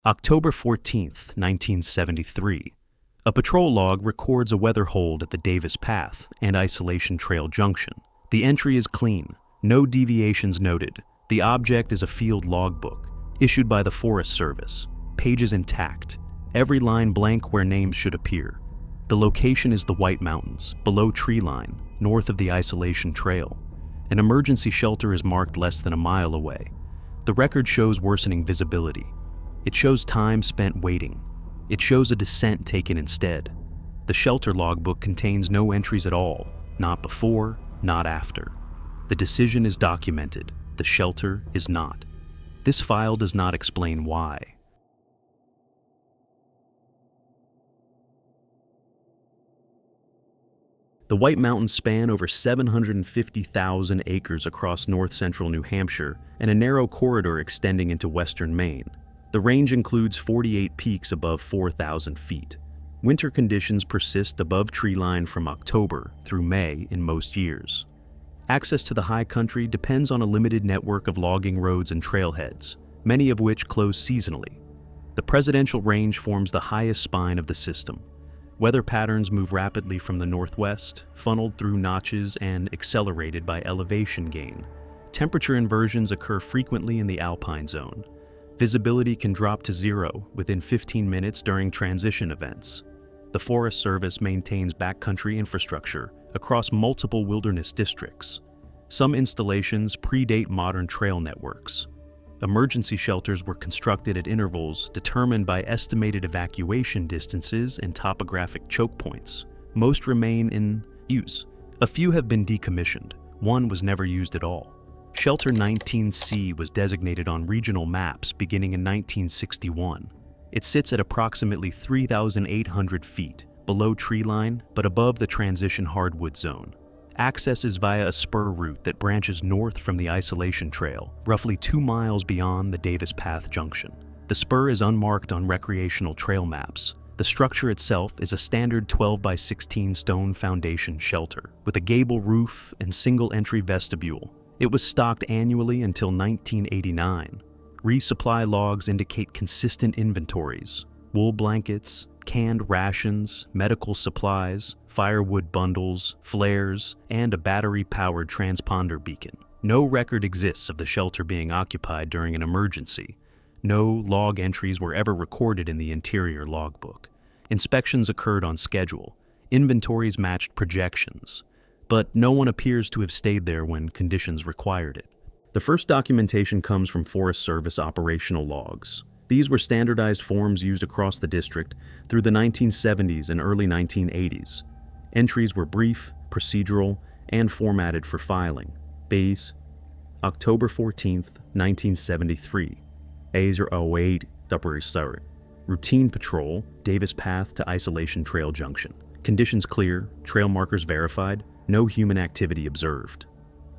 October 14th, 1973. A patrol log records a weather hold at the Davis Path and Isolation Trail Junction. The entry is clean, no deviations noted. The object is a field logbook, issued by the Forest Service. Pages intact, every line blank where names should appear. The location is the White Mountains, below tree line, north of the Isolation Trail. An emergency shelter is marked less than a mile away. The record shows worsening visibility. It shows time spent waiting. It shows a descent taken instead. The shelter logbook contains no entries at all, not before, not after. The decision is documented. The shelter is not. This file does not explain why. The White Mountains span over 750,000 acres across north-central New Hampshire and a narrow corridor extending into western Maine. The range includes 48 peaks above 4,000 feet. Winter conditions persist above treeline from October through May in most years. Access to the high country depends on a limited network of logging roads and trailheads, many of which close seasonally. The Presidential Range forms the highest spine of the system. Weather patterns move rapidly from the northwest, funneled through notches and accelerated by elevation gain. Temperature inversions occur frequently in the alpine zone. Visibility can drop to zero within 15 minutes during transition events. The Forest Service maintains backcountry infrastructure across multiple wilderness districts. Some installations predate modern trail networks. Emergency shelters were constructed at intervals determined by estimated evacuation distances and topographic choke points. Most remain in use. A few have been decommissioned. One was never used at all. Shelter 19C was designated on regional maps beginning in 1961. It sits at approximately 3,800 feet, below treeline but above the transition hardwood zone. Access is via a spur route that branches north from the Isolation Trail, roughly 2 miles beyond the Davis Path Junction. The spur is unmarked on recreational trail maps. The structure itself is a standard 12 by 16 stone foundation shelter, with a gable roof and single-entry vestibule. It was stocked annually until 1989. Resupply logs indicate consistent inventories: wool blankets, canned rations, medical supplies, firewood bundles, flares, and a battery-powered transponder beacon. No record exists of the shelter being occupied during an emergency. No log entries were ever recorded in the interior logbook. Inspections occurred on schedule. Inventories matched projections. But no one appears to have stayed there when conditions required it. The first documentation comes from Forest Service operational logs. These were standardized forms used across the district through the 1970s and early 1980s. Entries were brief, procedural, and formatted for filing. Base, October 14th, 1973. A08, Routine patrol, Davis Path to Isolation Trail Junction. Conditions clear, trail markers verified, no human activity observed.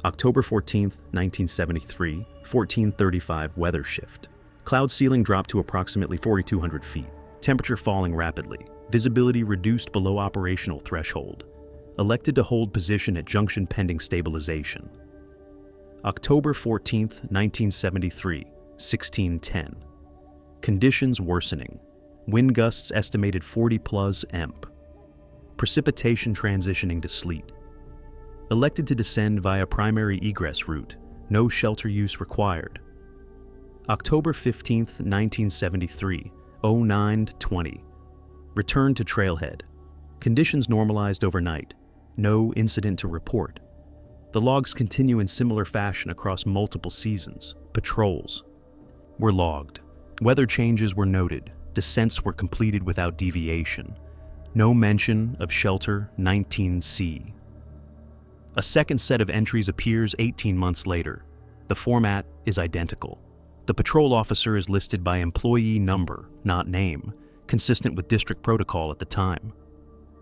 October 14th, 1973, 14:35 weather shift. Cloud ceiling dropped to approximately 4,200 feet. Temperature falling rapidly. Visibility reduced below operational threshold. Elected to hold position at junction pending stabilization. October 14th, 1973, 16:10. Conditions worsening. Wind gusts estimated 40 plus emp. Precipitation transitioning to sleet. Elected to descend via primary egress route. No shelter use required. October 15th, 1973, 09:20. Return to trailhead. Conditions normalized overnight. No incident to report. The logs continue in similar fashion across multiple seasons. Patrols were logged. Weather changes were noted. Descents were completed without deviation. No mention of Shelter 19C. A second set of entries appears 18 months later. The format is identical. The patrol officer is listed by employee number, not name, consistent with district protocol at the time.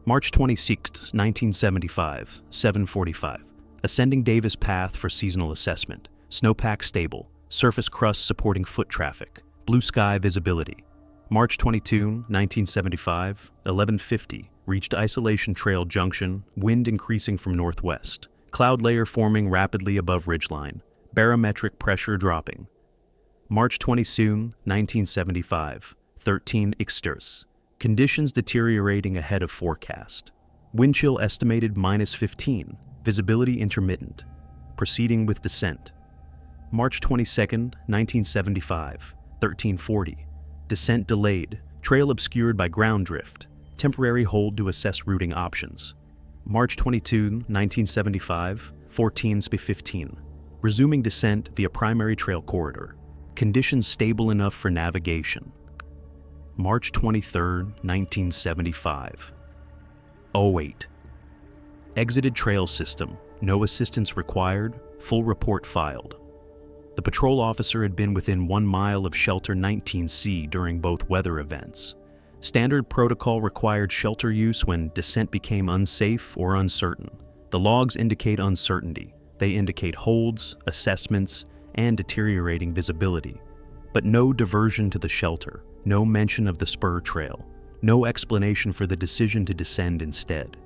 March 26, 1975, 7:45. Ascending Davis Path for seasonal assessment. Snowpack stable. Surface crust supporting foot traffic. Blue sky visibility. March 22, 1975, 11:50. Reached Isolation Trail Junction, wind increasing from northwest. Cloud layer forming rapidly above ridgeline. Barometric pressure dropping. March 22, 1975, 13 Ixters. Conditions deteriorating ahead of forecast. Wind chill estimated -15, visibility intermittent. Proceeding with descent. March 22, 1975, 1340. Descent delayed, trail obscured by ground drift. Temporary hold to assess routing options. March 22, 1975, 14:15. Resuming descent via primary trail corridor. Conditions stable enough for navigation. March 23, 1975. 08. Exited trail system. No assistance required. Full report filed. The patrol officer had been within 1 mile of Shelter 19C during both weather events. Standard protocol required shelter use when descent became unsafe or uncertain. The logs indicate uncertainty. They indicate holds, assessments, and deteriorating visibility. But no diversion to the shelter, no mention of the spur trail, no explanation for the decision to descend instead.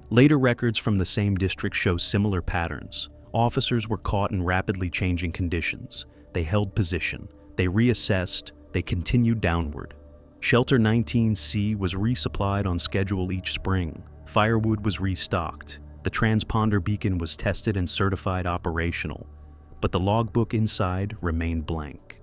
Later records from the same district show similar patterns. Officers were caught in rapidly changing conditions. They held position. They reassessed. They continued downward. Shelter 19C was resupplied on schedule each spring. Firewood was restocked. The transponder beacon was tested and certified operational. But the logbook inside remained blank.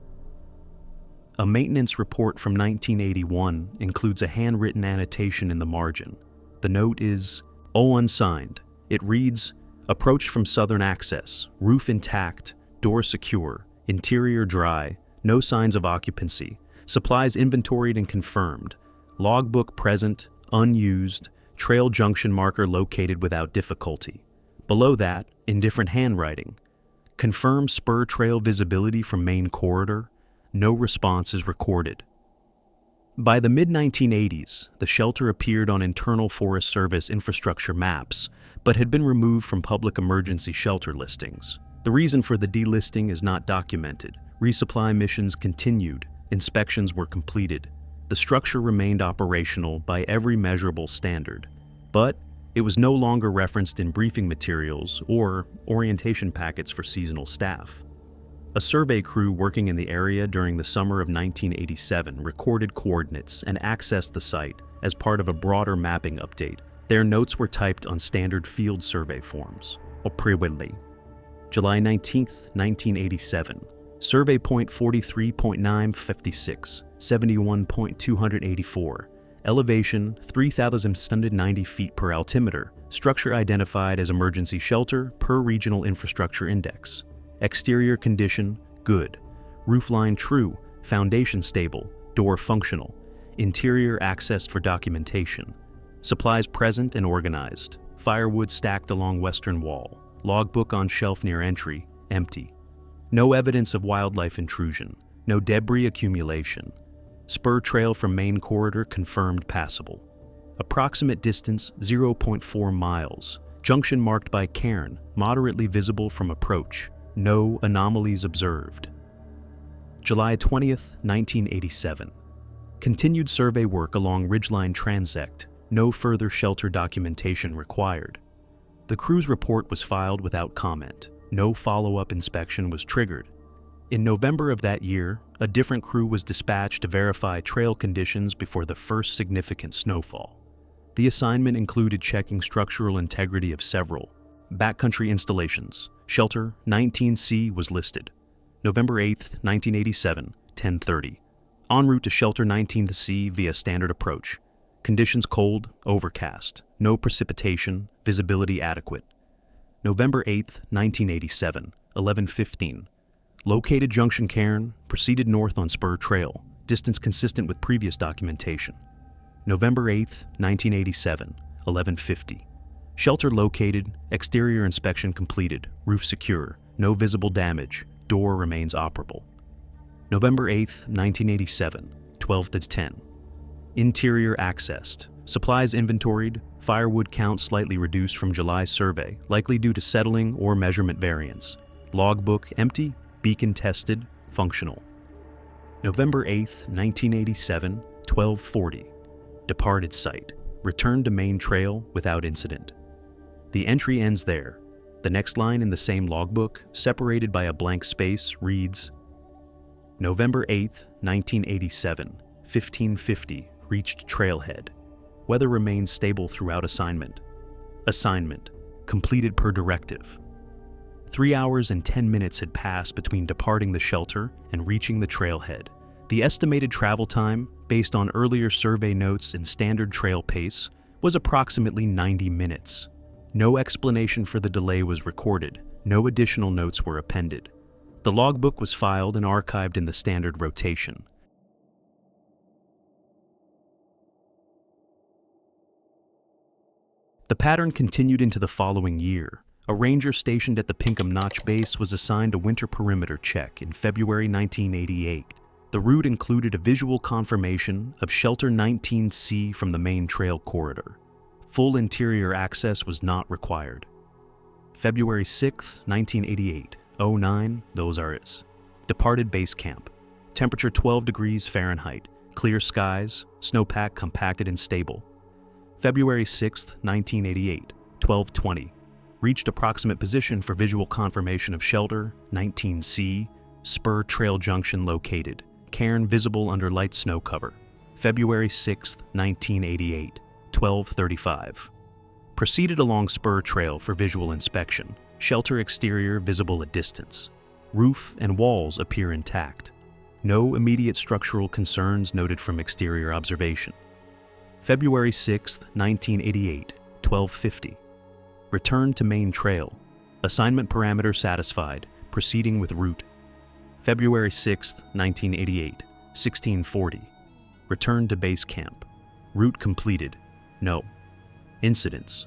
A maintenance report from 1981 includes a handwritten annotation in the margin. The note is unsigned. It reads, "Approach from southern access, roof intact, door secure, interior dry, no signs of occupancy, supplies inventoried and confirmed, logbook present, unused, trail junction marker located without difficulty." Below that, in different handwriting, "Confirm spur trail visibility from main corridor, no response is recorded." By the mid-1980s, the shelter appeared on internal Forest Service infrastructure maps, but had been removed from public emergency shelter listings. The reason for the delisting is not documented. Resupply missions continued, inspections were completed. The structure remained operational by every measurable standard, but it was no longer referenced in briefing materials or orientation packets for seasonal staff. A survey crew working in the area during the summer of 1987 recorded coordinates and accessed the site as part of a broader mapping update. Their notes were typed on standard field survey forms. July 19, 1987. Survey point 43.956, 71.284. Elevation 3,790 feet per altimeter. Structure identified as emergency shelter per Regional Infrastructure Index. Exterior condition, good. Roofline true, foundation stable, door functional. Interior accessed for documentation. Supplies present and organized. Firewood stacked along western wall. Logbook on shelf near entry, empty. No evidence of wildlife intrusion. No debris accumulation. Spur trail from main corridor confirmed passable. Approximate distance 0.4 miles. Junction marked by cairn, moderately visible from approach. No anomalies observed. July 20th, 1987. Continued survey work along Ridgeline Transect. No further shelter documentation required. The crew's report was filed without comment. No follow-up inspection was triggered. In November of that year, a different crew was dispatched to verify trail conditions before the first significant snowfall. The assignment included checking structural integrity of several backcountry installations. Shelter 19C was listed. November 8, 1987, 10:30. En route to Shelter 19C via standard approach. Conditions cold, overcast. No precipitation, visibility adequate. November 8, 1987, 11:15. Located junction cairn, proceeded north on spur trail. Distance consistent with previous documentation. November 8, 1987, 11:50. Shelter located, exterior inspection completed, roof secure, no visible damage, door remains operable. November 8, 1987, 12:10. Interior accessed, supplies inventoried, firewood count slightly reduced from July survey, likely due to settling or measurement variance. Logbook empty, beacon tested, functional. November 8, 1987, 12:40. Departed site, returned to main trail without incident. The entry ends there. The next line in the same logbook, separated by a blank space, reads, November 8, 1987, 1550, reached trailhead. Weather remained stable throughout assignment. Assignment, completed per directive. 3 hours and 10 minutes had passed between departing the shelter and reaching the trailhead. The estimated travel time, based on earlier survey notes and standard trail pace, was approximately 90 minutes. No explanation for the delay was recorded. No additional notes were appended. The logbook was filed and archived in the standard rotation. The pattern continued into the following year. A ranger stationed at the Pinkham Notch base was assigned a winter perimeter check in February 1988. The route included a visual confirmation of Shelter 19C from the main trail corridor. Full interior access was not required. February 6, 1988, 09, those are its. Departed base camp. Temperature 12 degrees Fahrenheit. Clear skies. Snowpack compacted and stable. February 6, 1988, 12:20. Reached approximate position for visual confirmation of Shelter 19C. Spur Trail Junction located. Cairn visible under light snow cover. February 6, 1988, 12:35. Proceeded along Spur Trail for visual inspection. Shelter exterior visible at distance. Roof and walls appear intact. No immediate structural concerns noted from exterior observation. February 6, 1988, 12:50. Return to main trail. Assignment parameter satisfied. Proceeding with route. February 6, 1988, 16:40. Return to base camp. Route completed. No. Incidents.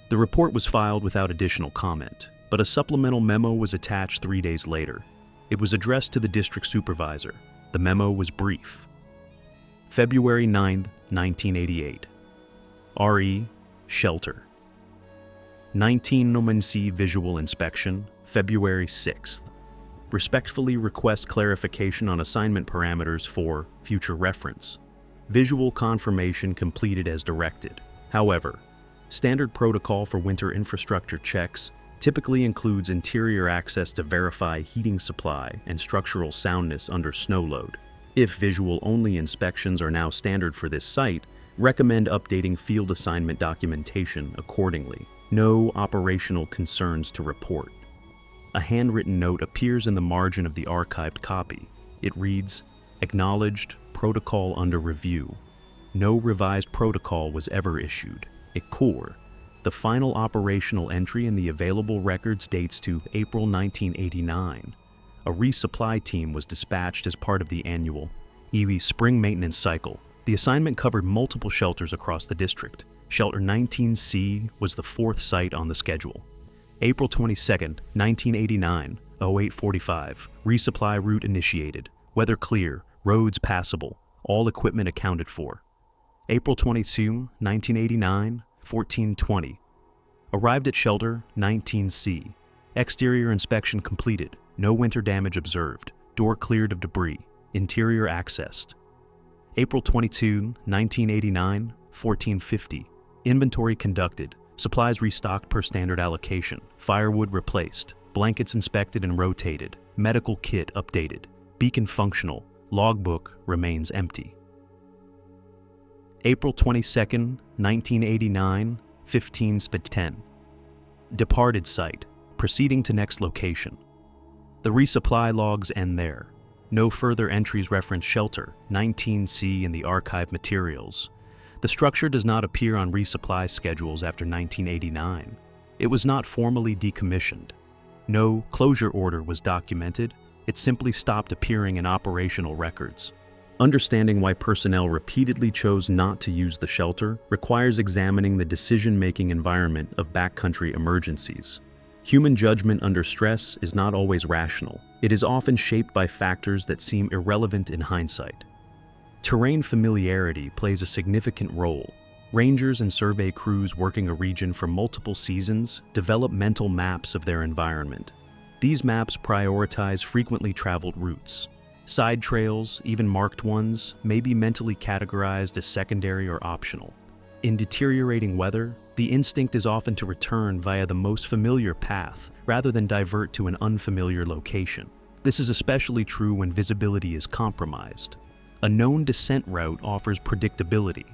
The report was filed without additional comment, but a supplemental memo was attached 3 days later. It was addressed to the district supervisor. The memo was brief. February 9, 1988. RE, Shelter. 19 Nomency Visual Inspection, February 6th. Respectfully request clarification on assignment parameters for future reference. Visual confirmation completed as directed. However, standard protocol for winter infrastructure checks typically includes interior access to verify heating supply and structural soundness under snow load. If visual-only inspections are now standard for this site, recommend updating field assignment documentation accordingly. No operational concerns to report. A handwritten note appears in the margin of the archived copy. It reads, Acknowledged, protocol under review. No revised protocol was ever issued. Core. The final operational entry in the available records dates to April 1989. A resupply team was dispatched as part of the annual EV spring maintenance cycle. The assignment covered multiple shelters across the district. Shelter 19C was the fourth site on the schedule. April 22, 1989, 08:45. Resupply route initiated. Weather clear. Roads passable. All equipment accounted for. April 22, 1989, 14:20. Arrived at Shelter 19C. Exterior inspection completed. No winter damage observed. Door cleared of debris. Interior accessed. April 22, 1989, 14:50. Inventory conducted. Supplies restocked per standard allocation. Firewood replaced. Blankets inspected and rotated. Medical kit updated. Beacon functional. Logbook remains empty. April 22, 1989, 15:10. Departed site. Proceeding to next location. The resupply logs end there. No further entries reference Shelter 19C in the archive materials. The structure does not appear on resupply schedules after 1989. It was not formally decommissioned. No closure order was documented. It simply stopped appearing in operational records. Understanding why personnel repeatedly chose not to use the shelter requires examining the decision-making environment of backcountry emergencies. Human judgment under stress is not always rational. It is often shaped by factors that seem irrelevant in hindsight. Terrain familiarity plays a significant role. Rangers and survey crews working a region for multiple seasons develop mental maps of their environment. These maps prioritize frequently traveled routes. Side trails, even marked ones, may be mentally categorized as secondary or optional. In deteriorating weather, the instinct is often to return via the most familiar path rather than divert to an unfamiliar location. This is especially true when visibility is compromised. A known descent route offers predictability.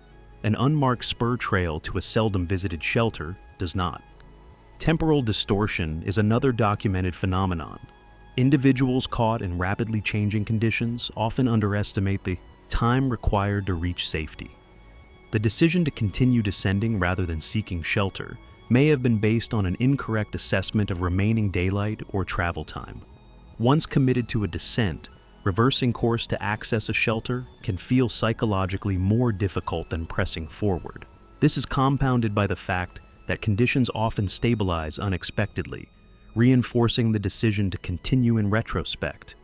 An unmarked spur trail to a seldom visited shelter does not. Temporal distortion is another documented phenomenon. Individuals caught in rapidly changing conditions often underestimate the time required to reach safety. The decision to continue descending rather than seeking shelter may have been based on an incorrect assessment of remaining daylight or travel time. Once committed to a descent, reversing course to access a shelter can feel psychologically more difficult than pressing forward. This is compounded by the fact that conditions often stabilize unexpectedly, reinforcing the decision to continue in retrospect.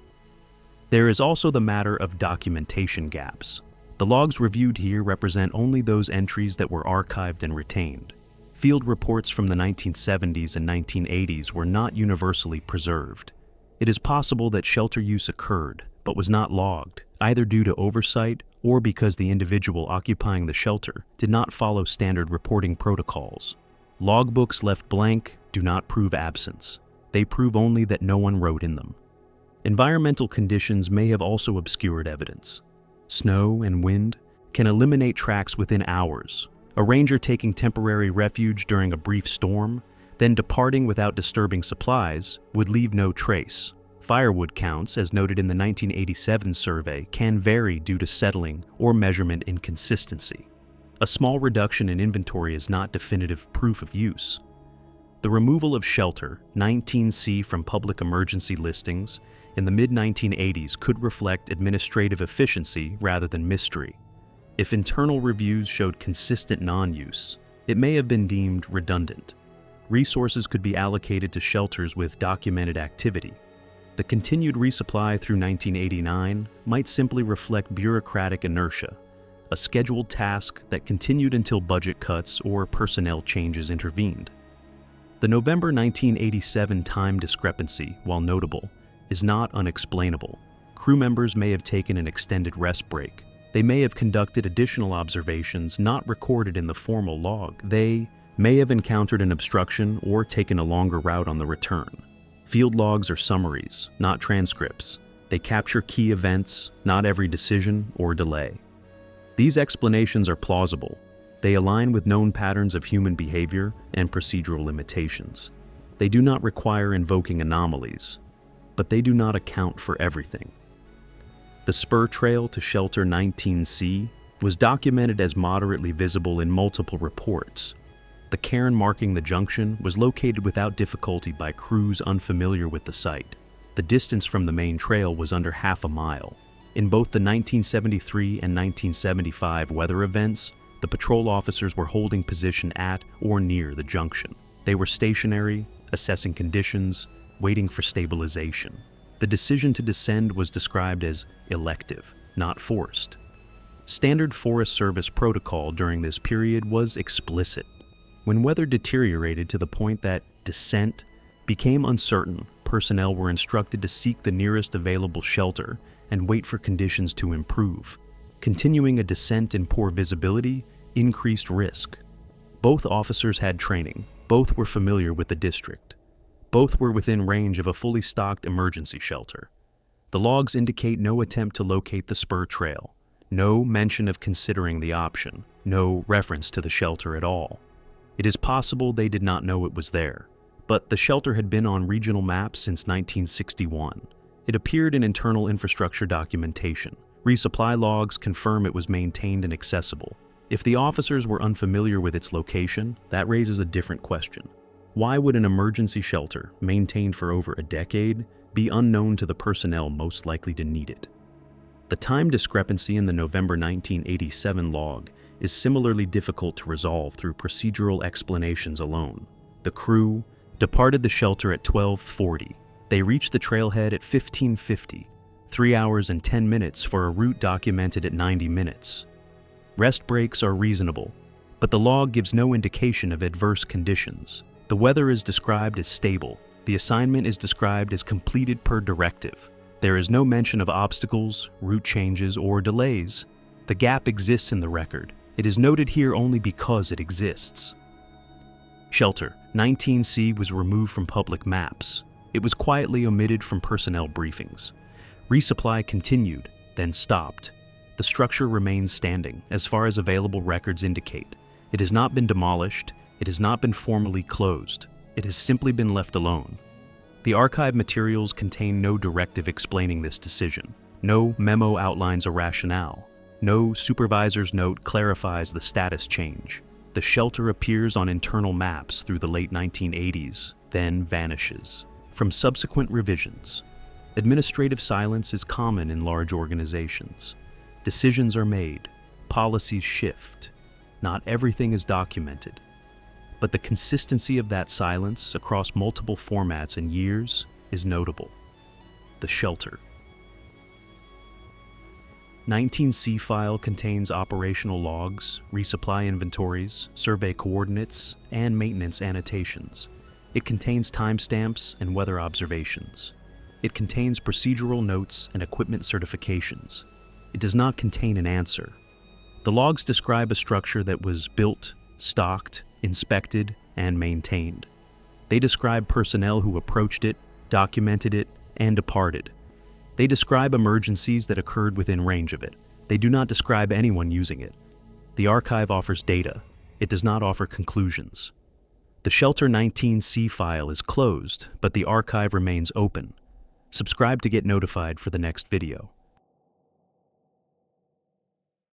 There is also the matter of documentation gaps. The logs reviewed here represent only those entries that were archived and retained. Field reports from the 1970s and 1980s were not universally preserved. It is possible that shelter use occurred, but was not logged, either due to oversight or because the individual occupying the shelter did not follow standard reporting protocols. Logbooks left blank do not prove absence. They prove only that no one wrote in them. Environmental conditions may have also obscured evidence. Snow and wind can eliminate tracks within hours. A ranger taking temporary refuge during a brief storm, then departing without disturbing supplies, would leave no trace. Firewood counts, as noted in the 1987 survey, can vary due to settling or measurement inconsistency. A small reduction in inventory is not definitive proof of use. The removal of shelter 19C from public emergency listings in the mid-1980s could reflect administrative efficiency rather than mystery. If internal reviews showed consistent non-use, it may have been deemed redundant. Resources could be allocated to shelters with documented activity. The continued resupply through 1989 might simply reflect bureaucratic inertia, a scheduled task that continued until budget cuts or personnel changes intervened. The November 1987 time discrepancy, while notable, is not unexplainable. Crew members may have taken an extended rest break. They may have conducted additional observations not recorded in the formal log. They may have encountered an obstruction or taken a longer route on the return. Field logs are summaries, not transcripts. They capture key events, not every decision or delay. These explanations are plausible. They align with known patterns of human behavior and procedural limitations. They do not require invoking anomalies, but they do not account for everything. The spur trail to shelter 19C was documented as moderately visible in multiple reports. The cairn marking the junction was located without difficulty by crews unfamiliar with the site. The distance from the main trail was under half a mile. In both the 1973 and 1975 weather events, the patrol officers were holding position at or near the junction. They were stationary, assessing conditions, waiting for stabilization. The decision to descend was described as elective, not forced. Standard Forest Service protocol during this period was explicit. When weather deteriorated to the point that descent became uncertain, personnel were instructed to seek the nearest available shelter and wait for conditions to improve. Continuing a descent in poor visibility increased risk. Both officers had training. Both were familiar with the district. Both were within range of a fully stocked emergency shelter. The logs indicate no attempt to locate the spur trail, no mention of considering the option, no reference to the shelter at all. It is possible they did not know it was there, but the shelter had been on regional maps since 1961. It appeared in internal infrastructure documentation. Resupply logs confirm it was maintained and accessible. If the officers were unfamiliar with its location, that raises a different question. Why would an emergency shelter, maintained for over a decade, be unknown to the personnel most likely to need it? The time discrepancy in the November 1987 log is similarly difficult to resolve through procedural explanations alone. The crew departed the shelter at 12:40. They reached the trailhead at 15:50, 3 hours and 10 minutes for a route documented at 90 minutes. Rest breaks are reasonable, but the log gives no indication of adverse conditions. The weather is described as stable. The assignment is described as completed per directive. There is no mention of obstacles, route changes, or delays. The gap exists in the record, It is noted here only because it exists. Shelter 19C was removed from public maps. It was quietly omitted from personnel briefings. Resupply continued, then stopped. The structure remains standing, as far as available records indicate. It has not been demolished, it has not been formally closed. It has simply been left alone. The archive materials contain no directive explaining this decision. No memo outlines a rationale. No supervisor's note clarifies the status change. The shelter appears on internal maps through the late 1980s, then vanishes. From subsequent revisions, administrative silence is common in large organizations. Decisions are made, policies shift. Not everything is documented. But the consistency of that silence across multiple formats and years is notable. The shelter. 19C file contains operational logs, resupply inventories, survey coordinates, and maintenance annotations. It contains timestamps and weather observations. It contains procedural notes and equipment certifications. It does not contain an answer. The logs describe a structure that was built, stocked, inspected, and maintained. They describe personnel who approached it, documented it, and departed. They describe emergencies that occurred within range of it. They do not describe anyone using it. The archive offers data. It does not offer conclusions. The Shelter 19C file is closed, but the archive remains open. Subscribe to get notified for the next video.